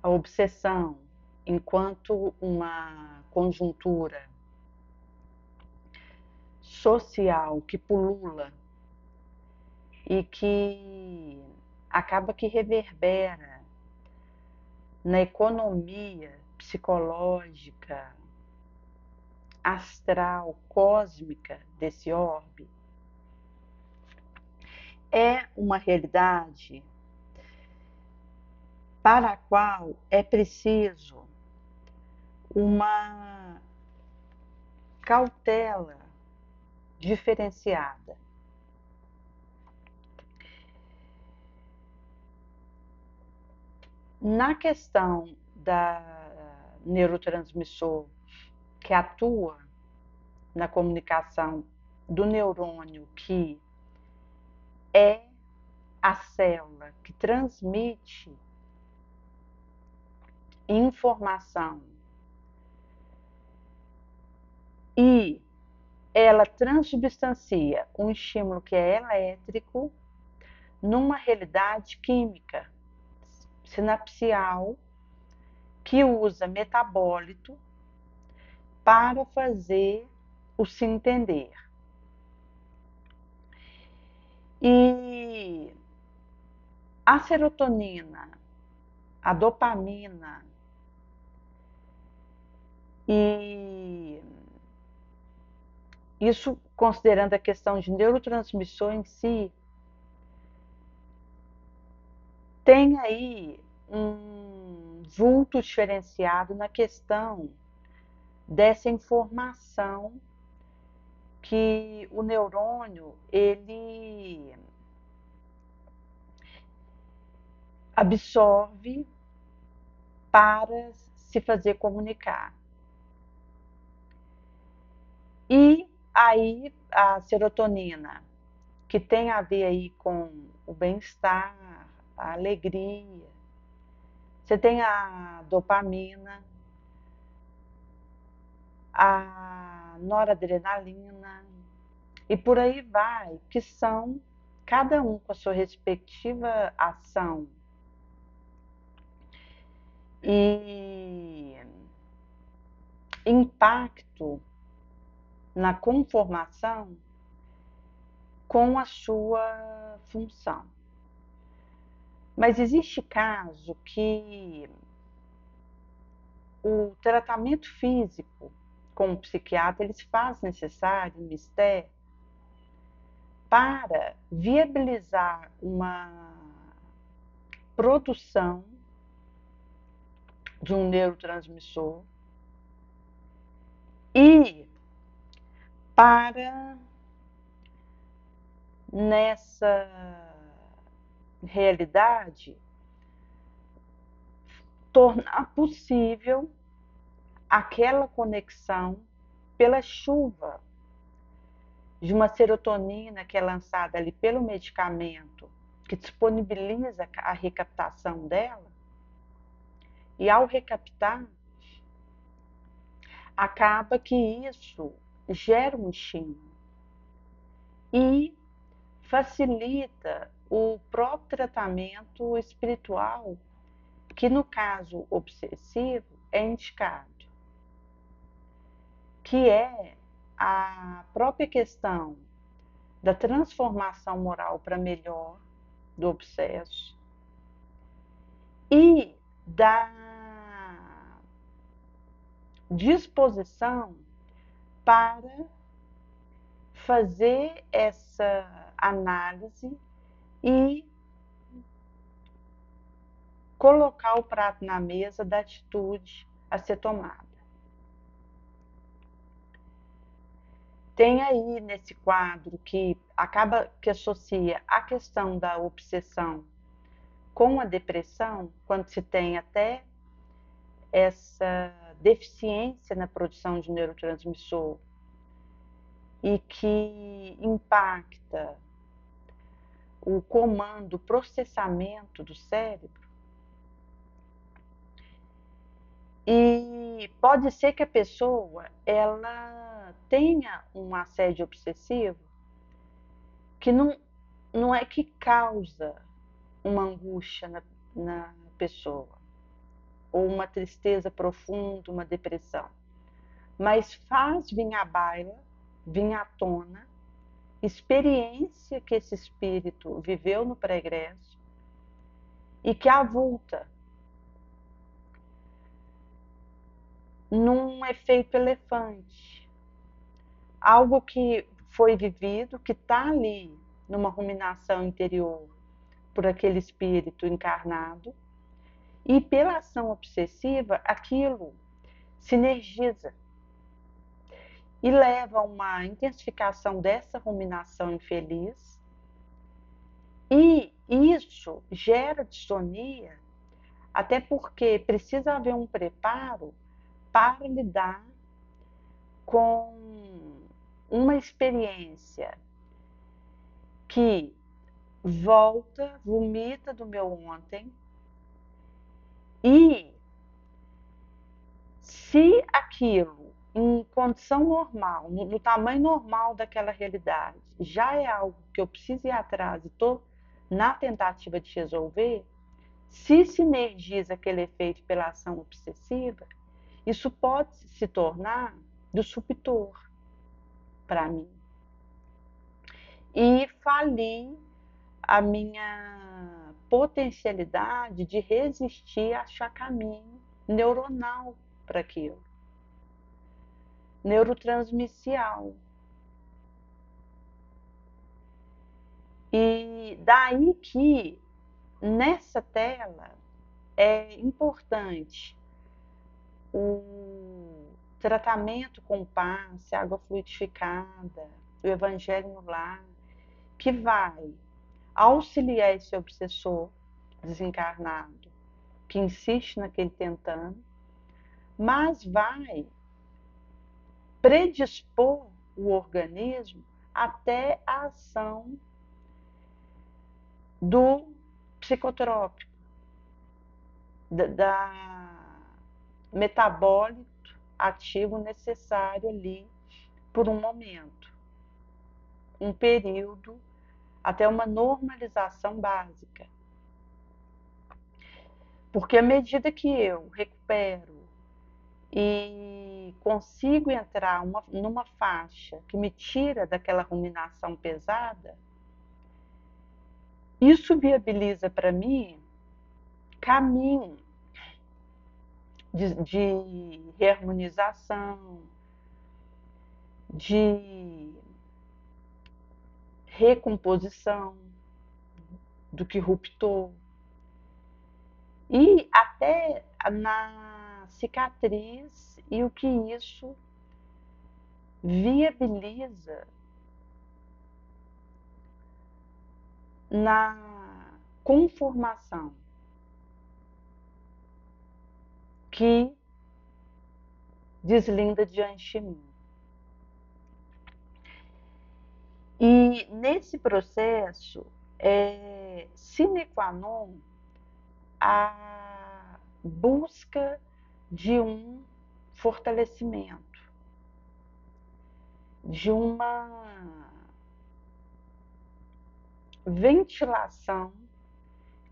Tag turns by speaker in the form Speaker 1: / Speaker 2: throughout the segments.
Speaker 1: a obsessão enquanto uma conjuntura social que pulula e que acaba que reverbera na economia psicológica, astral, cósmica desse orbe, é uma realidade para a qual é preciso uma cautela diferenciada. Na questão da neurotransmissor que atua na comunicação do neurônio, que é a célula que transmite informação e ela transubstancia um estímulo que é elétrico numa realidade química sinapsial que usa metabólito para fazer o se entender. E a serotonina, a dopamina e isso considerando a questão de neurotransmissor em si, tem aí um vulto diferenciado na questão dessa informação que o neurônio ele absorve para se fazer comunicar. E aí a serotonina, que tem a ver aí com o bem-estar, a alegria. Você tem a dopamina, a noradrenalina e por aí vai, que são cada um com a sua respectiva ação e impacto na conformação com a sua função. Mas existe caso que o tratamento físico com o psiquiatra ele se faz necessário, mistério, para viabilizar uma produção de um neurotransmissor e para nessa realidade tornar possível aquela conexão pela chuva de uma serotonina que é lançada ali pelo medicamento que disponibiliza a recaptação dela, e ao recaptar, acaba que isso gera um estímulo e facilita o próprio tratamento espiritual, que no caso obsessivo é indicado, que é a própria questão da transformação moral para melhor do obsesso e da disposição para fazer essa análise e colocar o prato na mesa da atitude a ser tomada. Tem aí nesse quadro que acaba que associa a questão da obsessão com a depressão, quando se tem até essa deficiência na produção de neurotransmissor e que impacta o comando, o processamento do cérebro. E pode ser que a pessoa ela tenha um assédio obsessivo que não é que causa uma angústia na pessoa, ou uma tristeza profunda, uma depressão, mas faz vir à baila, vir à tona, experiência que esse espírito viveu no pregresso e que avulta num efeito elefante, algo que foi vivido, que está ali numa ruminação interior por aquele espírito encarnado, e pela ação obsessiva aquilo sinergiza e leva a uma intensificação dessa ruminação infeliz, e isso gera distonia, até porque precisa haver um preparo para lidar com uma experiência que volta, vomita do meu ontem, e se aquilo, em condição normal, no tamanho normal daquela realidade, já é algo que eu preciso ir atrás e estou na tentativa de resolver, se sinergiza aquele efeito pela ação obsessiva, isso pode se tornar disruptor para mim e falir a minha potencialidade de resistir, achar caminho neuronal para aquilo, neurotransmissial. E daí que nessa tela é importante o tratamento com passe, água fluidificada, o evangelho no lar, que vai auxiliar esse obsessor desencarnado que insiste naquele tentando, mas vai predispor o organismo até a ação do psicotrópico, da metabólito ativo necessário ali por um momento, um período, até uma normalização básica. Porque à medida que eu recupero e consigo entrar numa faixa que me tira daquela ruminação pesada, isso viabiliza para mim caminho de reharmonização, de recomposição do que ruptou, e até na cicatriz, e o que isso viabiliza na conformação que deslinda diante de mim. E nesse processo é sine qua non a busca de um fortalecimento, de uma ventilação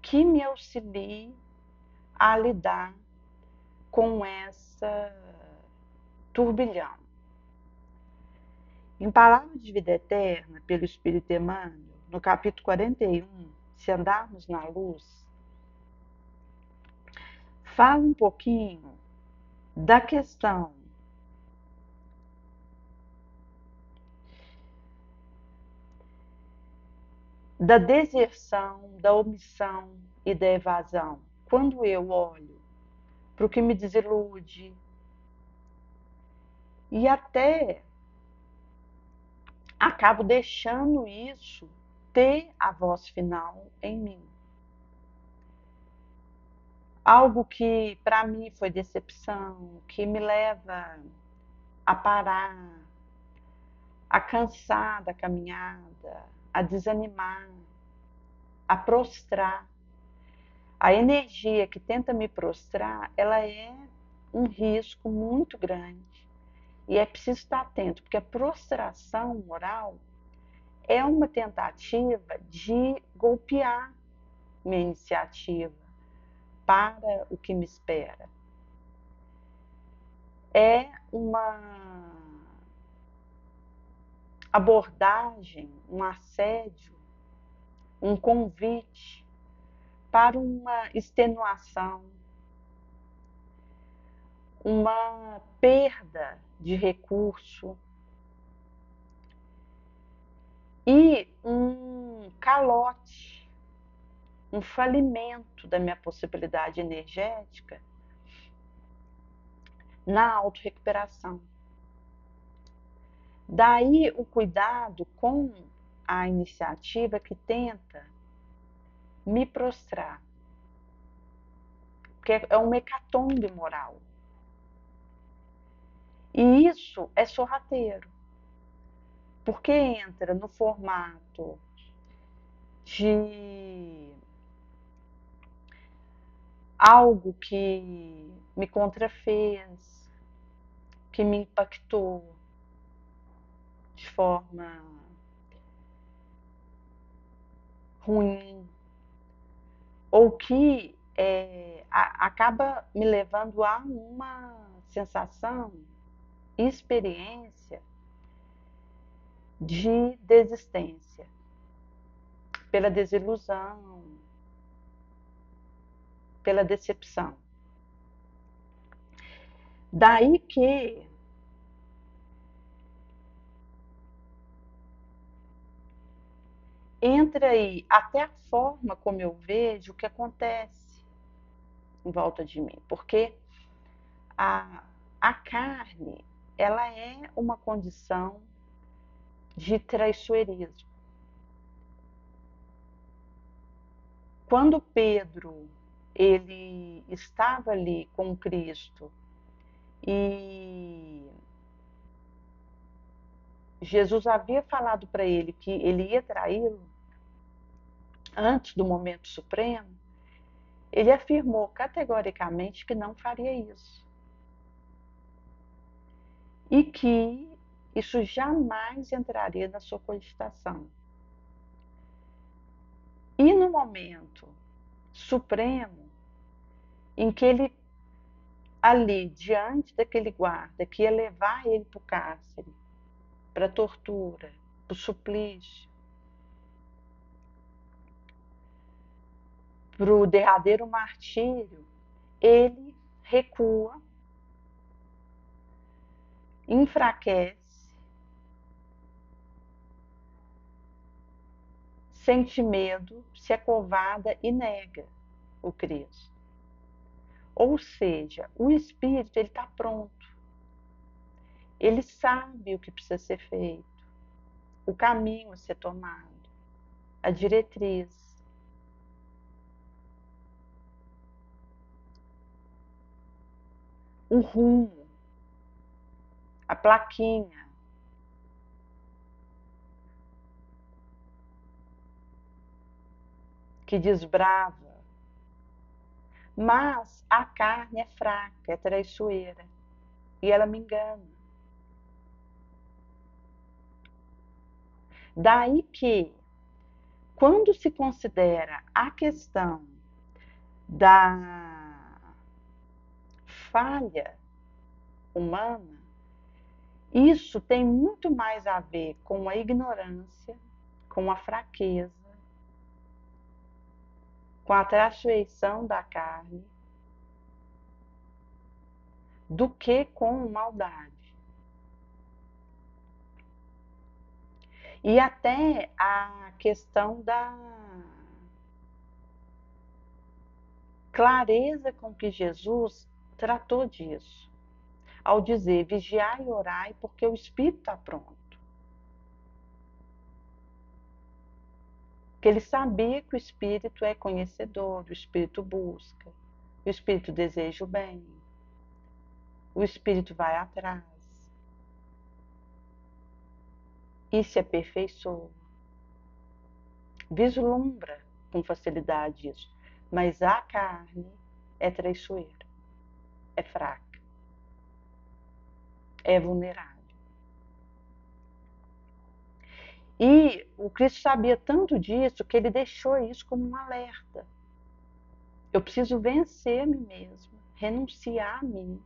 Speaker 1: que me auxilie a lidar com essa turbilhão. Em Palavra de Vida Eterna, pelo Espírito Emmanuel, no capítulo 41, Se Andarmos na Luz, fala um pouquinho da questão da deserção, da omissão e da evasão. Quando eu olho para o que me desilude e até acabo deixando isso ter a voz final em mim. Algo que para mim foi decepção, que me leva a parar, a cansar da caminhada, a desanimar, a prostrar. A energia que tenta me prostrar, ela é um risco muito grande. E é preciso estar atento, porque a prostração moral é uma tentativa de golpear minha iniciativa para o que me espera. é uma abordagem, um assédio, um convite para uma extenuação, uma perda de recurso e um calote, um falimento da minha possibilidade energética na autorrecuperação. Daí o cuidado com a iniciativa que tenta me prostrar, porque é um hecatombe moral. E isso é sorrateiro, porque entra no formato de algo que me contrafez, que me impactou de forma ruim, ou que acaba me levando a uma sensação, experiência de desistência, pela desilusão, pela decepção. Daí que entra aí até a forma como eu vejo o que acontece em volta de mim, porque a carne, ela é uma condição de traiçoeirismo. Quando Pedro ele estava ali com Cristo e Jesus havia falado para ele que ele ia traí-lo antes do momento supremo, ele afirmou categoricamente que não faria isso. E que isso jamais entraria na sua cogitação. E no momento supremo, em que ele, ali, diante daquele guarda, que ia levar ele para o cárcere, para a tortura, para o suplício, para o derradeiro martírio, ele recua, enfraquece, sente medo, se acovarda e nega o Cristo. Ou seja, o espírito ele está pronto. Ele sabe o que precisa ser feito, o caminho a ser tomado, a diretriz. O rumo, a plaquinha. Que desbrava. Mas a carne é fraca, é traiçoeira. E ela me engana. Daí que, quando se considera a questão da falha humana, isso tem muito mais a ver com a ignorância, com a fraqueza, com a traiçoeição da carne, do que com maldade. E até a questão da clareza com que Jesus tratou disso, ao dizer: vigiai e orai, porque o Espírito está pronto. Que ele sabia que o Espírito é conhecedor, o Espírito busca, o Espírito deseja o bem, o Espírito vai atrás e se aperfeiçoa. Vislumbra com facilidade isso, mas a carne é traiçoeira, é fraca, é vulnerável. E o Cristo sabia tanto disso que ele deixou isso como um alerta. Eu preciso vencer a mim mesma, renunciar a mim,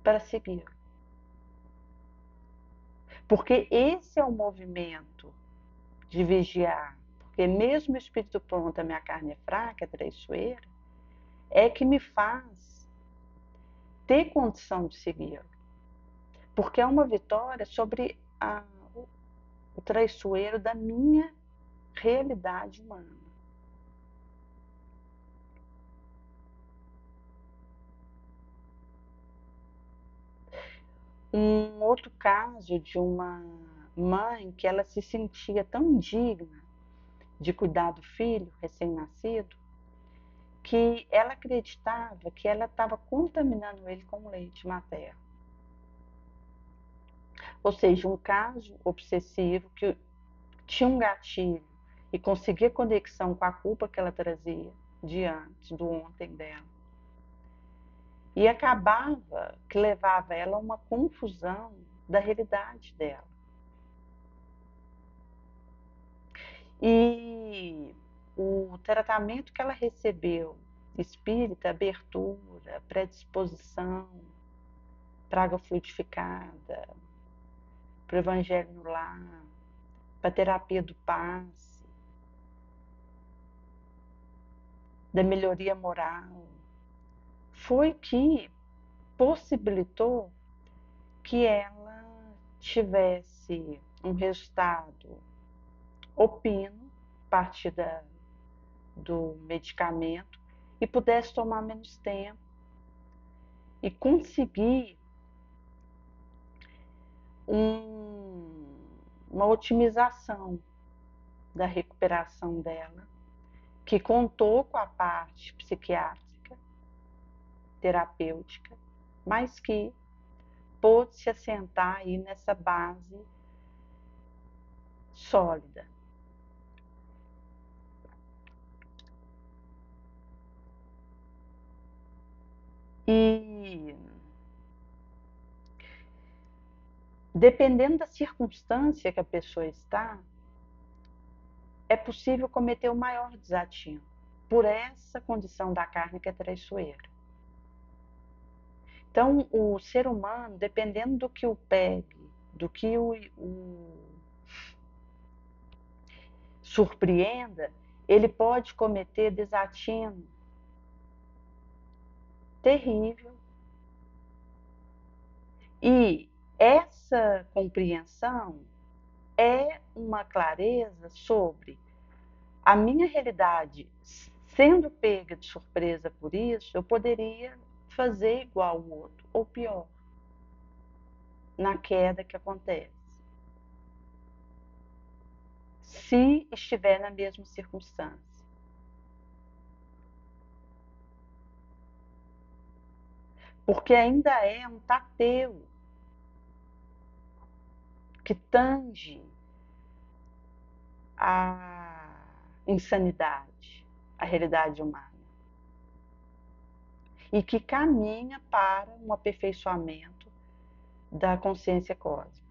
Speaker 1: para seguir. Porque esse é o movimento de vigiar. Porque mesmo o espírito pronto, a minha carne é fraca, é traiçoeira, é que me faz ter condição de seguir. Porque é uma vitória sobre o traiçoeiro da minha realidade humana. Um outro caso de uma mãe que ela se sentia tão indigna de cuidar do filho recém-nascido, que ela acreditava que ela estava contaminando ele com leite materno. Ou seja, um caso obsessivo que tinha um gatilho e conseguia conexão com a culpa que ela trazia de antes, do ontem dela. E acabava que levava ela a uma confusão da realidade dela. E o tratamento que ela recebeu, espírita, abertura, predisposição, praga fluidificada, para o evangelho no lar, para a terapia do passe, da melhoria moral, foi que possibilitou que ela tivesse um resultado opino, a partir do medicamento, e pudesse tomar menos tempo e conseguir uma otimização da recuperação dela, que contou com a parte psiquiátrica, terapêutica, mas que pôde se assentar aí nessa base sólida. E dependendo da circunstância que a pessoa está, é possível cometer o maior desatino por essa condição da carne que é traiçoeira. Então, o ser humano, dependendo do que o pegue, do que o surpreenda, ele pode cometer desatino terrível. E essa compreensão é uma clareza sobre a minha realidade. Sendo pega de surpresa por isso, eu poderia fazer igual o outro, ou pior, na queda que acontece, se estiver na mesma circunstância. Porque ainda é um tateu que tange a insanidade, a realidade humana, e que caminha para um aperfeiçoamento da consciência cósmica.